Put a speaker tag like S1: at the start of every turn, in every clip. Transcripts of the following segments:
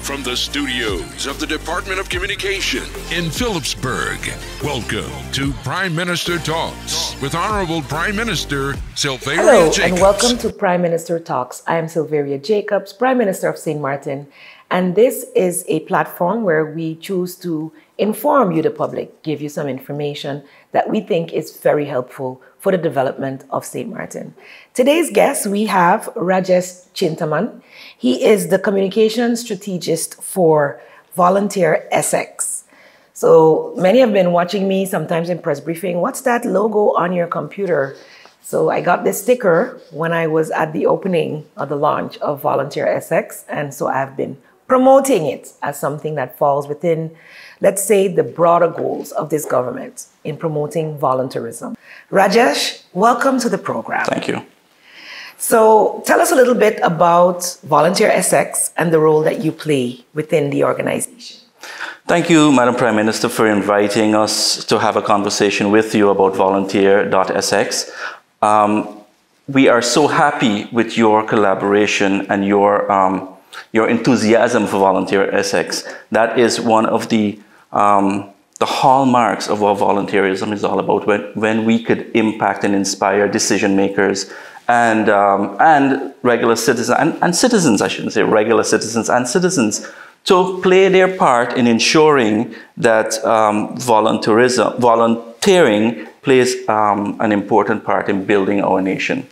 S1: from the studios of the Department of Communication in Phillipsburg, welcome to Prime Minister Talks with Honorable Prime Minister Silveria
S2: Hello,
S1: Jacobs.
S2: and welcome to Prime Minister Talks. I am Silveria Jacobs, Prime Minister of St. Martin, and this is a platform where we choose to inform you, the public, give you some information that we think is very helpful for the development of St. Martin. Today's guest, we have Rajesh Chintaman. He is the communication strategist for Volunteer.sx. So many have been watching me sometimes in press briefing. What's that logo on your computer? So I got this sticker when I was at the opening of the launch of Volunteer.sx, and so I've been promoting it as something that falls within, let's say, the broader goals of this government in promoting volunteerism. Rajesh, welcome to the program.
S3: Thank you.
S2: So tell us a little bit about Volunteer.sx and the role that you play within the organization.
S3: Thank you, Madam Prime Minister, for inviting us to have a conversation with you about Volunteer.sx. We are so happy with your collaboration and your enthusiasm for Volunteer.sx. That is one of the hallmarks of what volunteerism is all about, when we could impact and inspire decision makers and regular citizens, and citizens, I shouldn't say regular citizens, and citizens to play their part in ensuring that volunteering plays an important part in building our nation.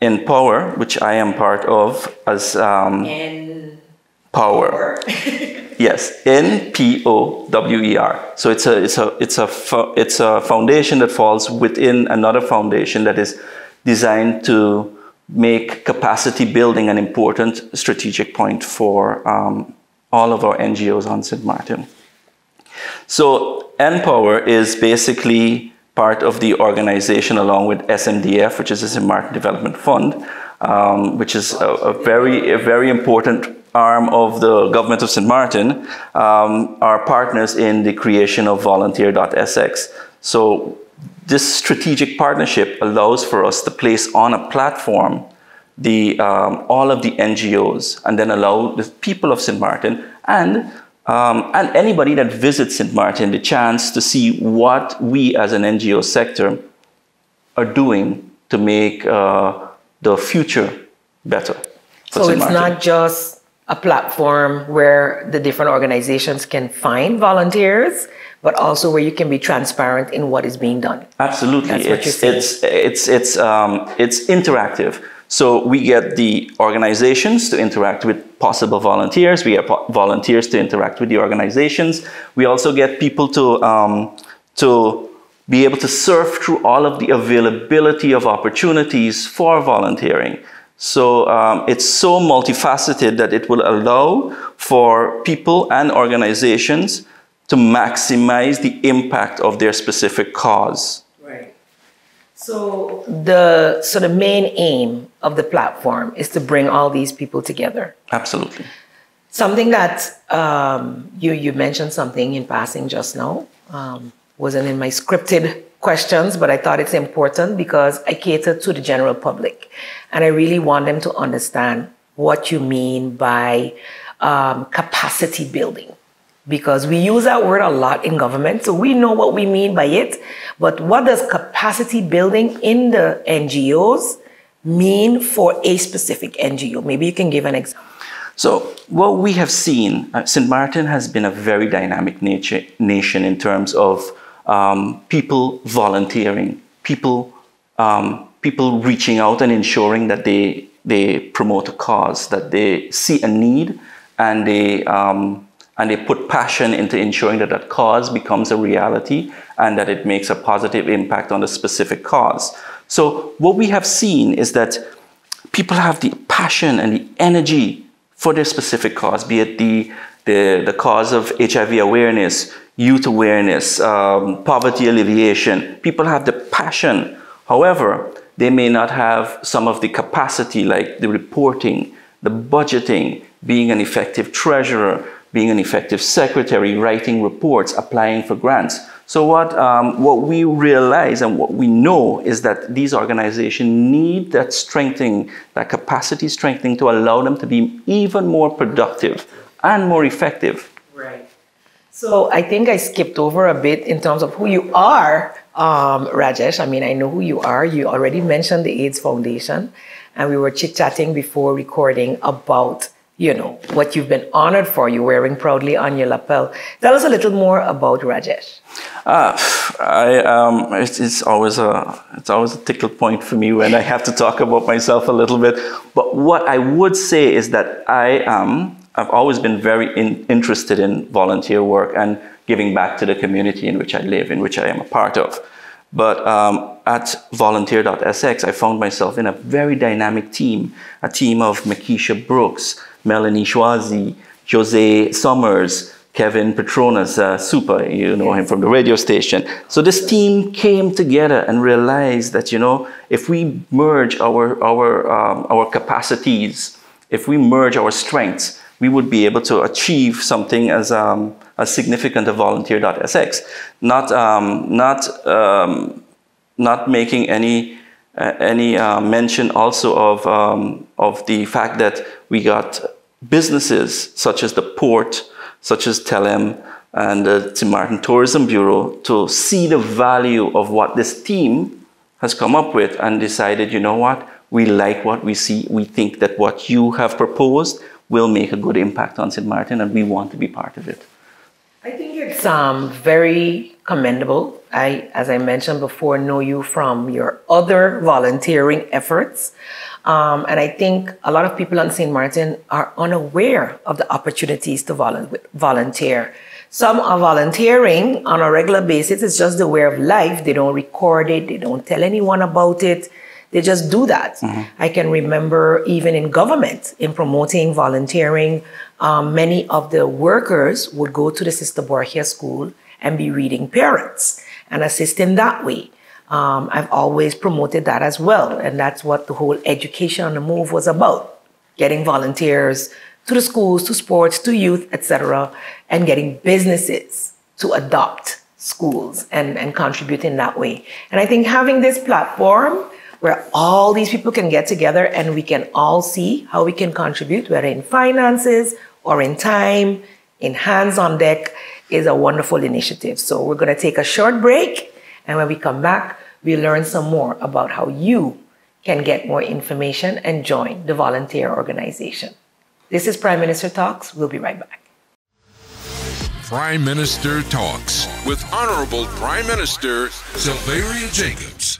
S3: In Power, which I am part of as in Power. Yes, NPOWER. So it's a foundation that falls within another foundation that is designed to make capacity building an important strategic point for all of our NGOs on St. Martin. So NPower is basically part of the organization along with SMDF, which is the St. Martin Development Fund, which is a very important arm of the government of St. Martin, are partners in the creation of Volunteer.sx. So this strategic partnership allows for us to place on a platform all of the NGOs, and then allow the people of St. Martin and anybody that visits St. Martin the chance to see what we as an NGO sector are doing to make the future better.
S2: So it's not just a platform where the different organizations can find volunteers, but also where you can be transparent in what is being done.
S3: Absolutely,
S2: it's
S3: interactive. So we get the organizations to interact with possible volunteers. We get volunteers to interact with the organizations. We also get people to be able to surf through all of the availability of opportunities for volunteering. So it's so multifaceted that it will allow for people and organizations to maximize the impact of their specific cause.
S2: Right. So the main aim of the platform is to bring all these people together.
S3: Absolutely.
S2: Something that you mentioned something in passing just now, wasn't in my scripted questions, but I thought it's important because I cater to the general public. And I really want them to understand what you mean by capacity building. Because we use that word a lot in government, so we know what we mean by it. But what does capacity building in the NGOs mean for a specific NGO? Maybe you can give an example.
S3: So what we have seen, St. Martin has been a very dynamic nation in terms of people volunteering, people reaching out and ensuring that they promote a cause, that they see a need, and they put passion into ensuring that that cause becomes a reality and that it makes a positive impact on a specific cause. So what we have seen is that people have the passion and the energy for their specific cause, be it the cause of HIV awareness, youth awareness, poverty alleviation. People have the passion. However, they may not have some of the capacity, like the reporting, the budgeting, being an effective treasurer, being an effective secretary, writing reports, applying for grants. So what we realize and what we know is that these organizations need that strengthening, that capacity strengthening to allow them to be even more productive and more effective.
S2: Right. So I think I skipped over a bit in terms of who you are, Rajesh. I mean, I know who you are. You already mentioned the AIDS Foundation, and we were chit-chatting before recording about, you know, what you've been honored for. You're wearing proudly on your lapel. Tell us a little more about Rajesh.
S3: It's always a tickle point for me when I have to talk about myself a little bit. But what I would say is that I've always been very interested in volunteer work and giving back to the community in which I live, in which I am a part of. But at Volunteer.sx, I found myself in a very dynamic team, a team of Makisha Brooks, Melanie Schwazi, Jose Summers, Kevin Petronas, Super, you know him from the radio station. So this team came together and realized that, you know, if we merge our capacities, if we merge our strengths, we would be able to achieve something as significant as Volunteer.sx. Not making any mention also of the fact that we got businesses such as the port, such as Telem and the Tim Martin Tourism Bureau to see the value of what this team has come up with and decided, you know what, we like what we see. We think that what you have proposed will make a good impact on St. Martin, and we want to be part of it.
S2: I think it's very commendable. As I mentioned before, know you from your other volunteering efforts. And I think a lot of people on St. Martin are unaware of the opportunities to volunteer. Some are volunteering on a regular basis. It's just the way of life. They don't record it. They don't tell anyone about it. They just do that. Mm-hmm. I can remember even in government, in promoting volunteering, many of the workers would go to the Sister Borgia School and be reading parents and assist in that way. I've always promoted that as well. And that's what the whole education on the move was about. Getting volunteers to the schools, to sports, to youth, etc., and getting businesses to adopt schools and contribute in that way. And I think having this platform where all these people can get together and we can all see how we can contribute, whether in finances or in time, in hands on deck, is a wonderful initiative. So we're going to take a short break, and when we come back, we'll learn some more about how you can get more information and join the volunteer organization. This is Prime Minister Talks. We'll be right back.
S1: Prime Minister Talks with Honorable Prime Minister Silveria Jacobs.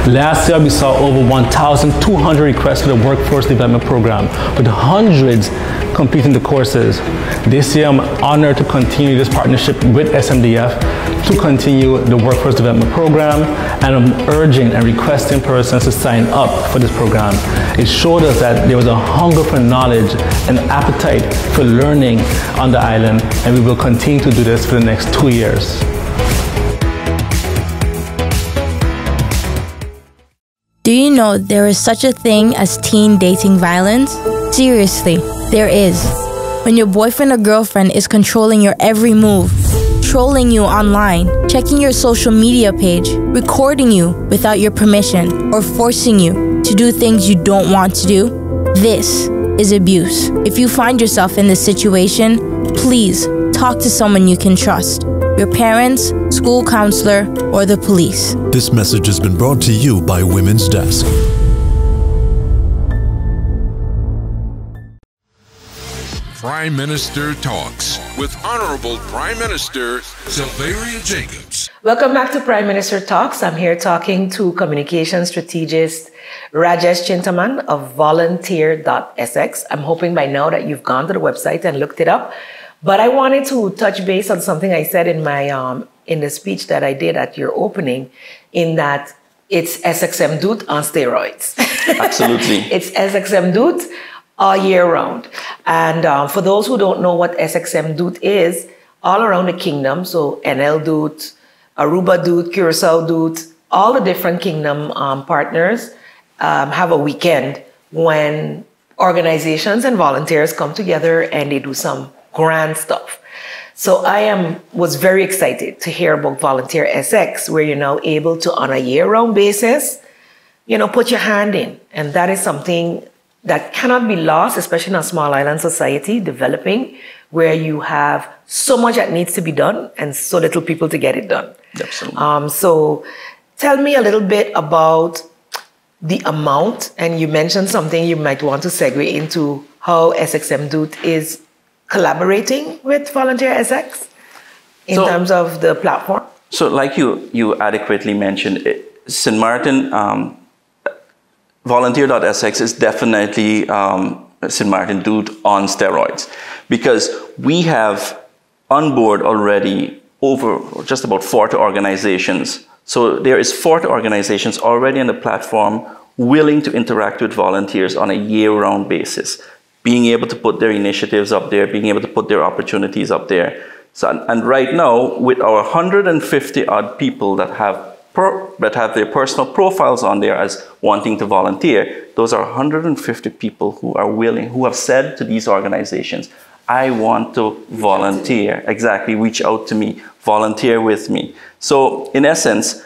S4: Last year, we saw over 1,200 requests for the Workforce Development Program, with hundreds completing the courses. This year, I'm honored to continue this partnership with SMDF to continue the Workforce Development Program, and I'm urging and requesting persons to sign up for this program. It showed us that there was a hunger for knowledge and appetite for learning on the island, and we will continue to do this for the next 2 years.
S5: Do you know there is such a thing as teen dating violence? Seriously, there is. When your boyfriend or girlfriend is controlling your every move, trolling you online, checking your social media page, recording you without your permission, or forcing you to do things you don't want to do, this is abuse. If you find yourself in this situation, please talk to someone you can trust. Your parents, school counselor, or the police.
S6: This message has been brought to you by Women's Desk.
S1: Prime Minister Talks with Honorable Prime Minister Silveria Jacobs.
S2: Welcome back to Prime Minister Talks. I'm here talking to communication strategist Rajesh Chintaman of Volunteer.sx. I'm hoping by now that you've gone to the website and looked it up. But I wanted to touch base on something I said in my in the speech that I did at your opening, in that it's SXM Doot on steroids.
S3: Absolutely.
S2: It's SXM Doot all year round. And for those who don't know what SXM Doot is, all around the kingdom, so NL Doot, Aruba Doot, Curacao Doot, all the different kingdom partners, have a weekend when organizations and volunteers come together and they do some grand stuff. So I was very excited to hear about Volunteer.sx, where you're now able to, on a year-round basis, put your hand in. And that is something that cannot be lost, especially in a small island society developing, where you have so much that needs to be done and so little people to get it done.
S3: Absolutely.
S2: So tell me a little bit about the amount, and you mentioned something you might want to segue into how SXM Dude is collaborating with Volunteer.sx in terms of the platform. So
S3: like you adequately mentioned, St. Martin, Volunteer.sx is definitely St. Martin Dude on steroids, because we have on board already over just about 40 organizations. So there is 40 organizations already on the platform willing to interact with volunteers on a year-round basis, being able to put their initiatives up there, being able to put their opportunities up there. So, and right now, with our 150 odd people that have their personal profiles on there as wanting to volunteer, those are 150 people who are willing, who have said to these organizations, I want to volunteer. Exactly, reach out to me, volunteer with me. So in essence,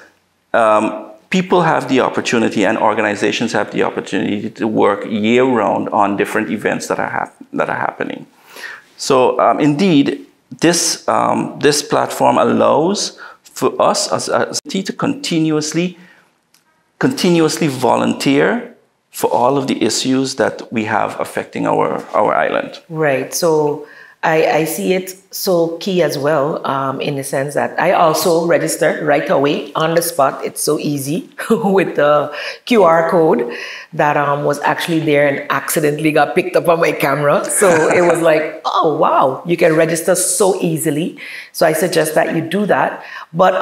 S3: people have the opportunity and organizations have the opportunity to work year-round on different events that are happening. So indeed, this platform allows for us as a city to continuously volunteer for all of the issues that we have affecting our island.
S2: Right. So I see it so key as well, in the sense that I also registered right away on the spot. It's so easy with the QR code that was actually there and accidentally got picked up on my camera. So it was like, oh, wow, you can register so easily. So I suggest that you do that. But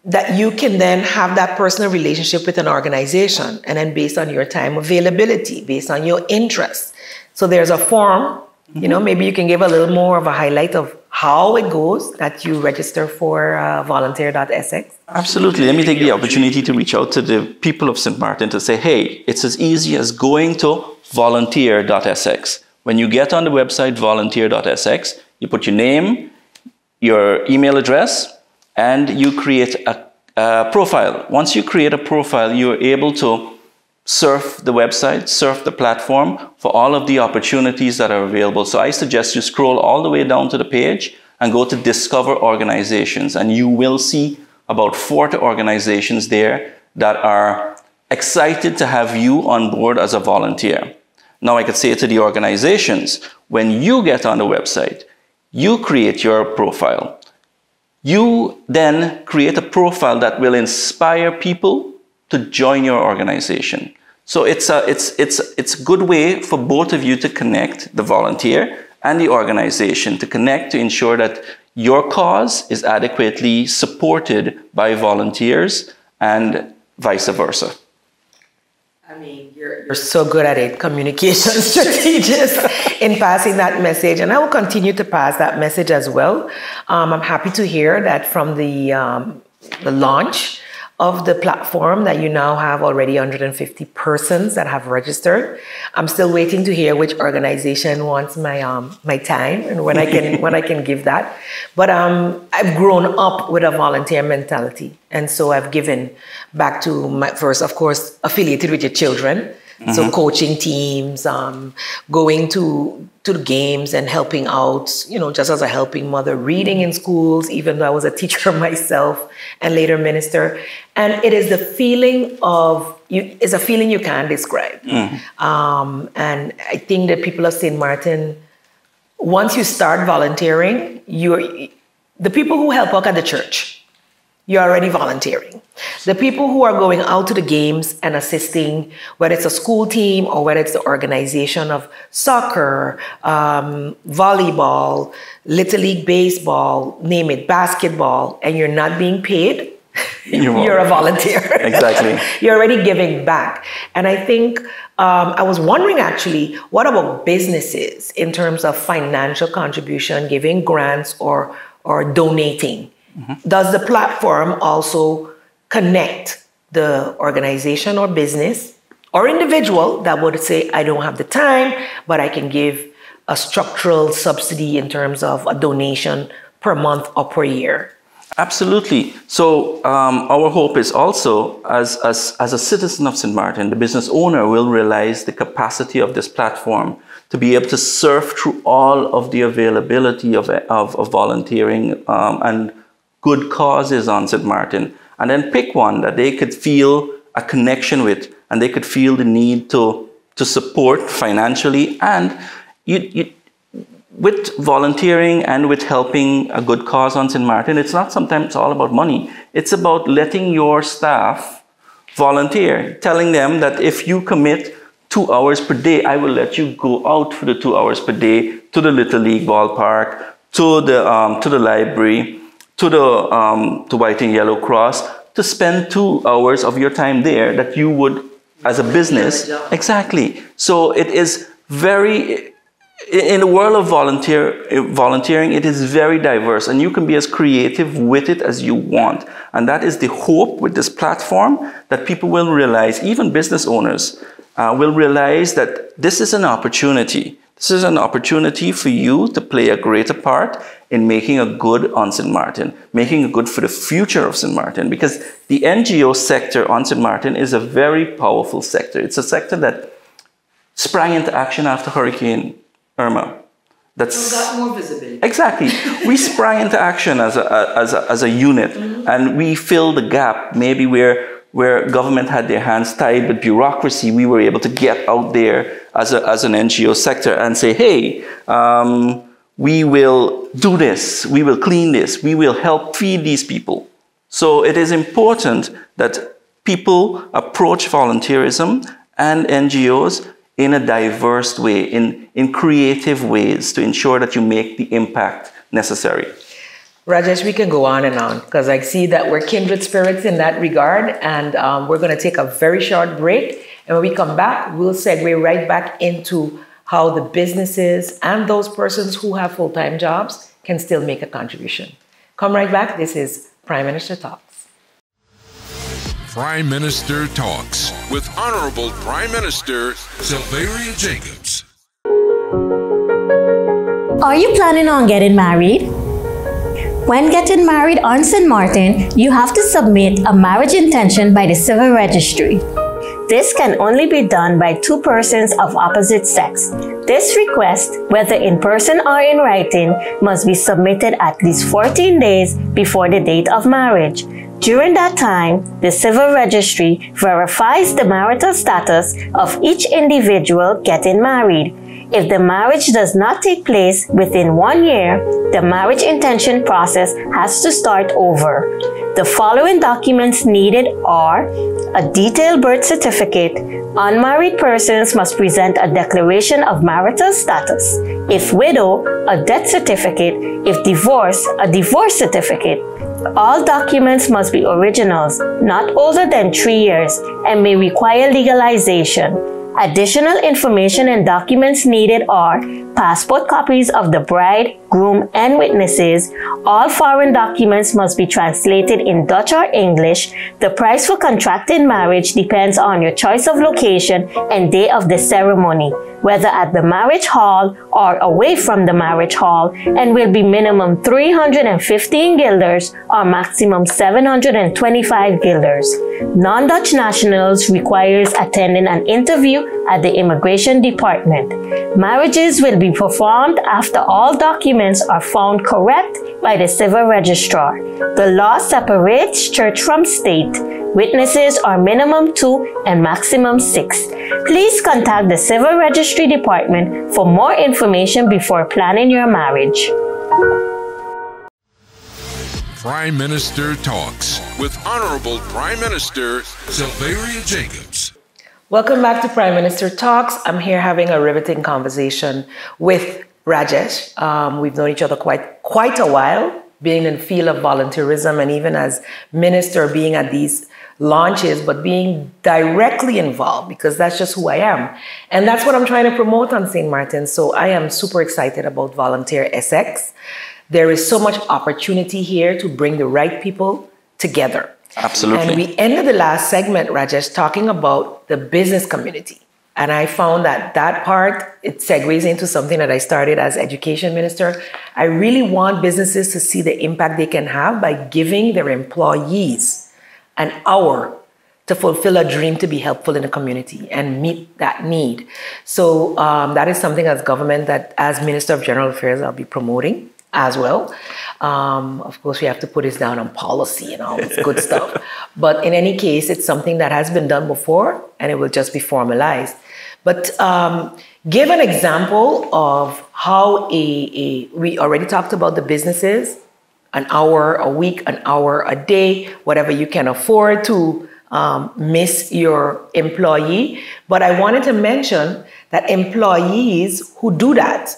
S2: that you can then have that personal relationship with an organization, and then based on your time availability, based on your interests. So there's a form. Maybe you can give a little more of a highlight of how it goes that you register for Volunteer.sx.
S3: Absolutely. Let me take the opportunity to reach out to the people of St. Martin to say, hey, it's as easy as going to Volunteer.sx. When you get on the website Volunteer.sx, you put your name, your email address, and you create a profile. Once you create a profile, you're able to surf the website, surf the platform for all of the opportunities that are available. So I suggest you scroll all the way down to the page and go to Discover Organizations, and you will see about 40 organizations there that are excited to have you on board as a volunteer. Now I could say to the organizations, when you get on the website, you create your profile. You then create a profile that will inspire people to join your organization. So it's a good way for both of you to connect, the volunteer and the organization, to connect to ensure that your cause is adequately supported by volunteers and vice versa.
S2: I mean, you're so good at it, communication strategist, in passing that message. And I will continue to pass that message as well. I'm happy to hear that from the launch of the platform that you now have already 150 persons that have registered. I'm still waiting to hear which organization wants my time and when I can give that. But I've grown up with a volunteer mentality, and so I've given back to my first, of course, affiliated with your children. So coaching teams, going to the games and helping out, just as a helping mother, reading in schools, even though I was a teacher myself and later minister. And it is the feeling it's a feeling you can't describe. And I think that people of St. Martin, once you start volunteering, the people who help out at the church, you're already volunteering. The people who are going out to the games and assisting, whether it's a school team or whether it's the organization of soccer, volleyball, Little League baseball, name it, basketball, and you're not being paid, you're a volunteer.
S3: Exactly.
S2: You're already giving back. And I think, I was wondering actually, what about businesses in terms of financial contribution, giving grants or donating? Does the platform also connect the organization or business or individual that would say, I don't have the time, but I can give a structural subsidy in terms of a donation per month or per year?
S3: Absolutely. So our hope is also, as a citizen of St. Martin, the business owner will realize the capacity of this platform to be able to surf through all of the availability of volunteering and good causes on St. Martin, and then pick one that they could feel a connection with, and they could feel the need to support financially. And with volunteering and with helping a good cause on St. Martin, it's not sometimes all about money. It's about letting your staff volunteer, telling them that if you commit 2 hours per day, I will let you go out for the 2 hours per day to the Little League ballpark, to the library, to White and Yellow Cross, to spend 2 hours of your time there that you would, as a business. Exactly. So it is very, in the world of volunteering, it is very diverse, and you can be as creative with it as you want. And that is the hope with this platform, that people will realize, even business owners will realize that this is an opportunity. This is an opportunity for you to play a greater part in making a good on St. Martin, making a good for the future of St. Martin, because the NGO sector on St. Martin is a very powerful sector. It's a sector that sprang into action after Hurricane Irma. That's
S2: got more visibility.
S3: Exactly. We sprang into action as a unit, and we filled the gap. Maybe where government had their hands tied with bureaucracy, we were able to get out there as an NGO sector and say, hey, we will do this, we will clean this, we will help feed these people. So it is important that people approach volunteerism and NGOs in a diverse way, in creative ways, to ensure that you make the impact necessary.
S2: Rajesh, we can go on and on, because I see that we're kindred spirits in that regard, and we're going to take a very short break. And when we come back, we'll segue right back into how the businesses and those persons who have full-time jobs can still make a contribution. Come right back. This is Prime Minister Talks.
S1: Prime Minister Talks with Honorable Prime Minister Silveria Jacobs.
S7: Are you planning on getting married? When getting married on St. Martin, you have to submit a marriage intention by the Civil Registry. This can only be done by 2 persons of opposite sex. This request, whether in person or in writing, must be submitted at least 14 days before the date of marriage. During that time, the Civil Registry verifies the marital status of each individual getting married. If the marriage does not take place within 1 year, the marriage intention process has to start over. The following documents needed are a detailed birth certificate. Unmarried persons must present a declaration of marital status. If widow, a death certificate. If divorce, a divorce certificate. All documents must be originals, not older than 3 years, and may require legalization. Additional information and documents needed are passport copies of the bride, groom, and witnesses. All foreign documents must be translated in Dutch or English. The price for contracting marriage depends on your choice of location and day of the ceremony, whether at the marriage hall or away from the marriage hall, and will be minimum 315 guilders or maximum 725 guilders. Non-Dutch nationals requires attending an interview at the Immigration Department. Marriages will be performed after all documents are found correct by the Civil Registrar. The law separates church from state. Witnesses are minimum 2 and maximum 6. Please contact the Civil Registry Department for more information before planning your marriage.
S1: Prime Minister Talks with Honorable Prime Minister Silveria Jacobs.
S2: Welcome back to Prime Minister Talks. I'm here having a riveting conversation with Rajesh. We've known each other quite a while, being in the field of volunteerism, and even as minister, being at these launches, but being directly involved, because that's just who I am. And that's what I'm trying to promote on St. Martin. So I am super excited about Volunteer.sx. There is so much opportunity here to bring the right people together.
S3: Absolutely.
S2: And we ended the last segment, Rajesh, talking about the business community. And I found that part, it segues into something that I started as education minister. I really want businesses to see the impact they can have by giving their employees an hour to fulfill a dream to be helpful in the community and meet that need. So that is something as government that as Minister of General Affairs, I'll be promoting as well. Of course, we have to put this down on policy and all this good stuff. But in any case, it's something that has been done before and it will just be formalized. But give an example of how we already talked about the businesses, an hour a week, an hour a day, whatever you can afford to miss your employee. But I wanted to mention that employees who do that,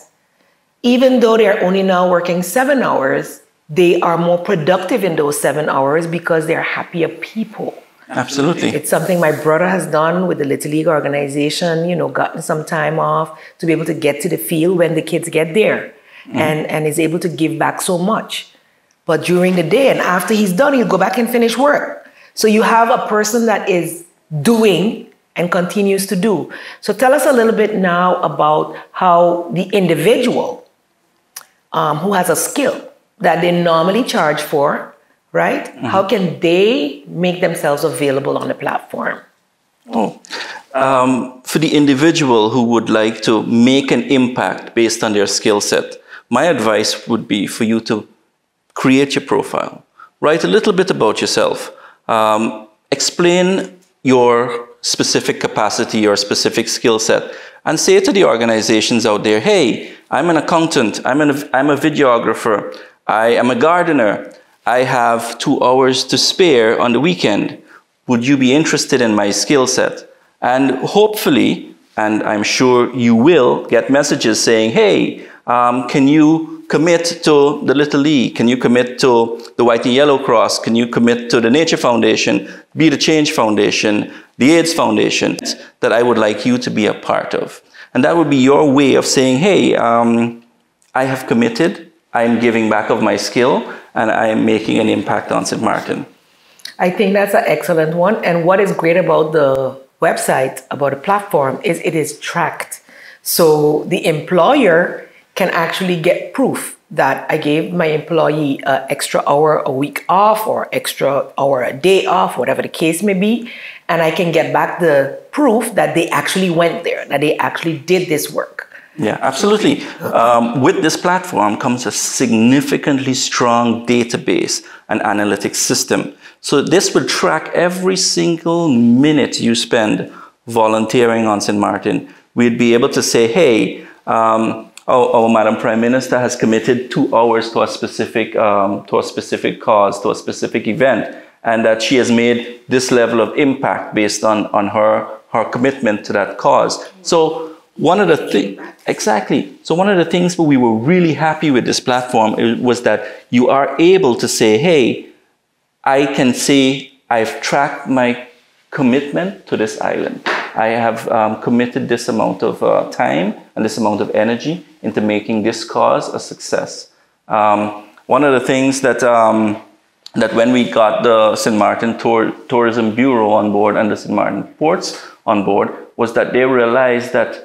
S2: even though they're only now working 7 hours, they are more productive in those 7 hours because they're happier people.
S3: Absolutely.
S2: It's something my brother has done with the Little League organization, gotten some time off to be able to get to the field when the kids get there and is able to give back so much. But during the day and after he's done, he'll go back and finish work. So you have a person that is doing and continues to do. So tell us a little bit now about how the individual who has a skill that they normally charge for, right? How can they make themselves available on the platform?
S3: For the individual who would like to make an impact based on their skill set, my advice would be for you to create your profile. Write a little bit about yourself. Explain your specific capacity, your specific skill set, and say to the organizations out there, hey, I'm an accountant, I'm a videographer, I am a gardener, I have 2 hours to spare on the weekend. Would you be interested in my skill set? And hopefully, and I'm sure you will, get messages saying, hey, can you commit to the Little League? Can you commit to the White and Yellow Cross? Can you commit to the Nature Foundation, Be the Change Foundation, the AIDS Foundation, that I would like you to be a part of? And that would be your way of saying, hey, I have committed, I'm giving back of my skill, and I am making an impact on St. Martin.
S2: I think that's an excellent one. And what is great about the website, about the platform, is it is tracked. So the employer can actually get proof that I gave my employee an extra hour a week off or extra hour a day off, whatever the case may be. And I can get back the proof that they actually went there, that they actually did this work.
S3: Yeah, absolutely. With this platform comes a significantly strong database and analytics system. So this will track every single minute you spend volunteering on St. Martin. We'd be able to say, hey, our Madam Prime Minister has committed 2 hours to a specific cause, to a specific event, and that she has made this level of impact based on her commitment to that cause. So one of the things, exactly. So one of the things where we were really happy with this platform was that you are able to say, hey, I can say I've tracked my commitment to this island. I have committed this amount of time and this amount of energy into making this cause a success. One of the things that when we got the St. Martin Tourism Bureau on board and the St. Martin Ports on board was that they realized that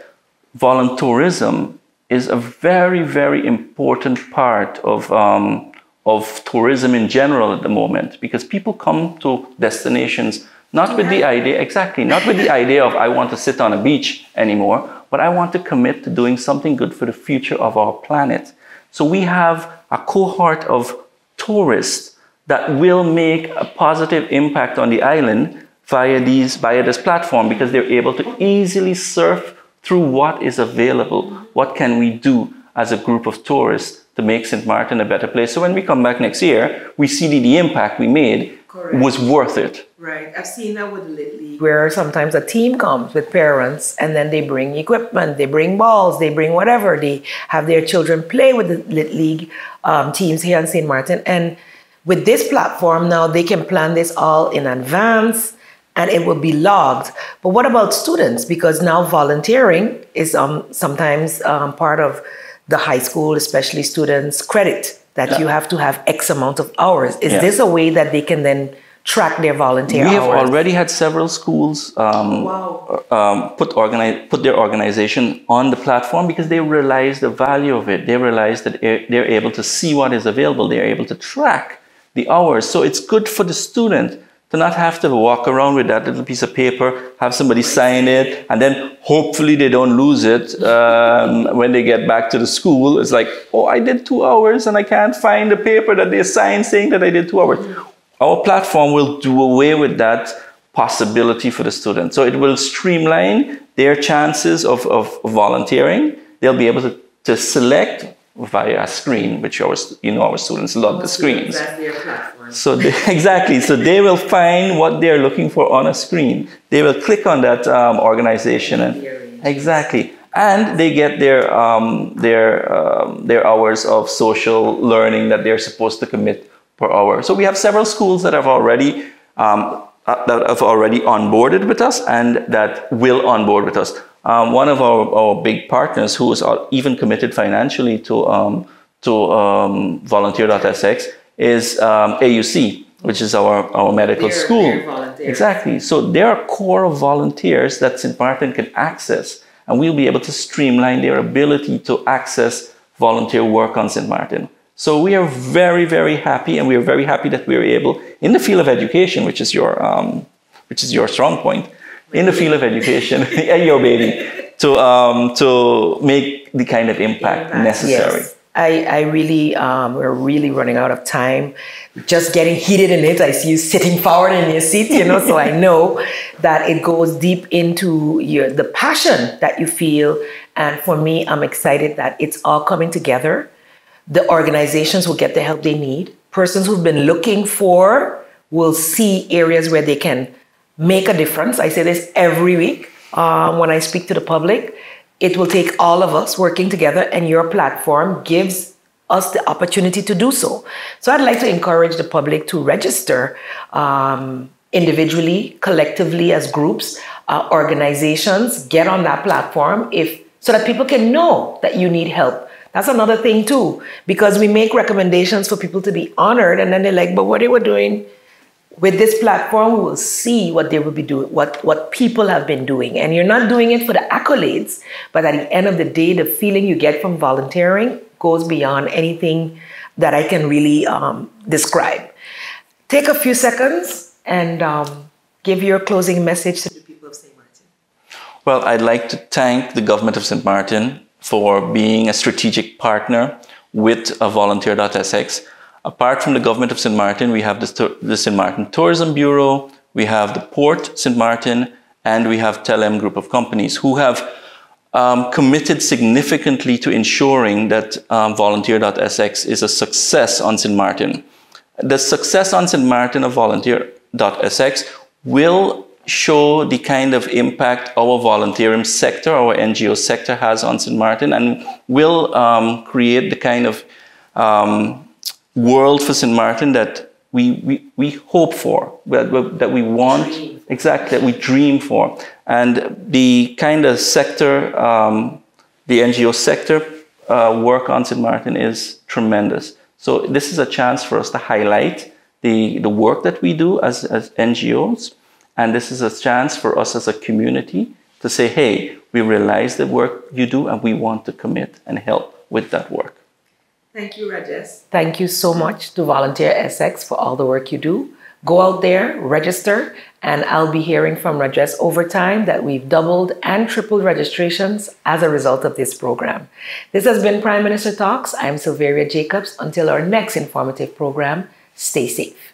S3: voluntourism is a very, very important part of tourism in general at the moment, because people come to destinations not with the idea, not with the idea of I want to sit on a beach anymore, but I want to commit to doing something good for the future of our planet. So we have a cohort of tourists that will make a positive impact on the island via this platform, because they're able to easily surf through what is available. What can we do as a group of tourists to make St. Martin a better place? So when we come back next year, we see the impact we made was worth it.
S2: Right. I've seen that with Little League, where sometimes a team comes with parents and then they bring equipment, they bring balls, they bring whatever. They have their children play with the Little League teams here in St. Martin. And with this platform now, they can plan this all in advance and it will be logged. But what about students? Because now volunteering is sometimes part of the high school, especially students' credit, that you have to have X amount of hours. Is this a way that they can then track their volunteer
S3: We have
S2: hours?
S3: already had several schools put their organization on the platform because they realize the value of it. They realize that they're able to see what is available. They're able to track the hours. So it's good for the student to not have to walk around with that little piece of paper, have somebody sign it, and then hopefully they don't lose it when they get back to the school. It's like, oh, I did 2 hours and I can't find the paper that they signed saying that I did 2 hours. Our platform will do away with that possibility for the student. So it will streamline their chances of volunteering. They'll be able to select via a screen, which our students love the screens.
S2: That's their platform.
S3: So exactly, so they will find what they're looking for on a screen. They will click on that organization, and exactly, and they get their hours of social learning that they're supposed to commit per hour. So we have several schools that have already onboarded with us and that will onboard with us. One of our big partners who is even committed financially to Volunteer.sx is AUC, which is our medical school. Exactly. So there are core of volunteers that St. Martin can access, and we'll be able to streamline their ability to access volunteer work on St. Martin. So we are very, very happy, and we are very happy that we are able, in the field of education, which is your strong point, in the field of education, your baby, to make the kind of impact necessary.
S2: Yes. I really, we're really running out of time. Just getting heated in it. I see you sitting forward in your seat, so I know that it goes deep into the passion that you feel. And for me, I'm excited that it's all coming together. The organizations will get the help they need. Persons who've been looking for will see areas where they can make a difference. I say this every week when I speak to the public. It will take all of us working together, and your platform gives us the opportunity to do so. So I'd like to encourage the public to register individually, collectively, as groups, organizations. Get on that platform so that people can know that you need help. That's another thing too, because we make recommendations for people to be honored, and then they're like, but what they were doing with this platform, we will see what they will be doing, what people have been doing. And you're not doing it for the accolades, but at the end of the day, the feeling you get from volunteering goes beyond anything that I can really describe. Take a few seconds and give your closing message to the people of St. Martin.
S3: Well, I'd like to thank the government of St. Martin for being a strategic partner with Volunteer.sx. Apart from the government of St. Martin, we have the St. Martin Tourism Bureau, we have the Port St. Martin, and we have Telem Group of companies who have committed significantly to ensuring that Volunteer.sx is a success on St. Martin. The success on St. Martin of Volunteer.sx will show the kind of impact our volunteering sector, our NGO sector has on St. Martin, and will create the kind of world for St. Martin that we hope for, that we want, exactly, that we dream for. And the kind of sector, the NGO sector work on St. Martin is tremendous. So this is a chance for us to highlight the work that we do as NGOs. And this is a chance for us as a community to say, hey, we realize the work you do and we want to commit and help with that work.
S2: Thank you, Rajesh. Thank you so much to Volunteer.sx for all the work you do. Go out there, register, and I'll be hearing from Rajesh over time that we've doubled and tripled registrations as a result of this program. This has been Prime Minister Talks. I'm Silveria Jacobs. Until our next informative program, stay safe.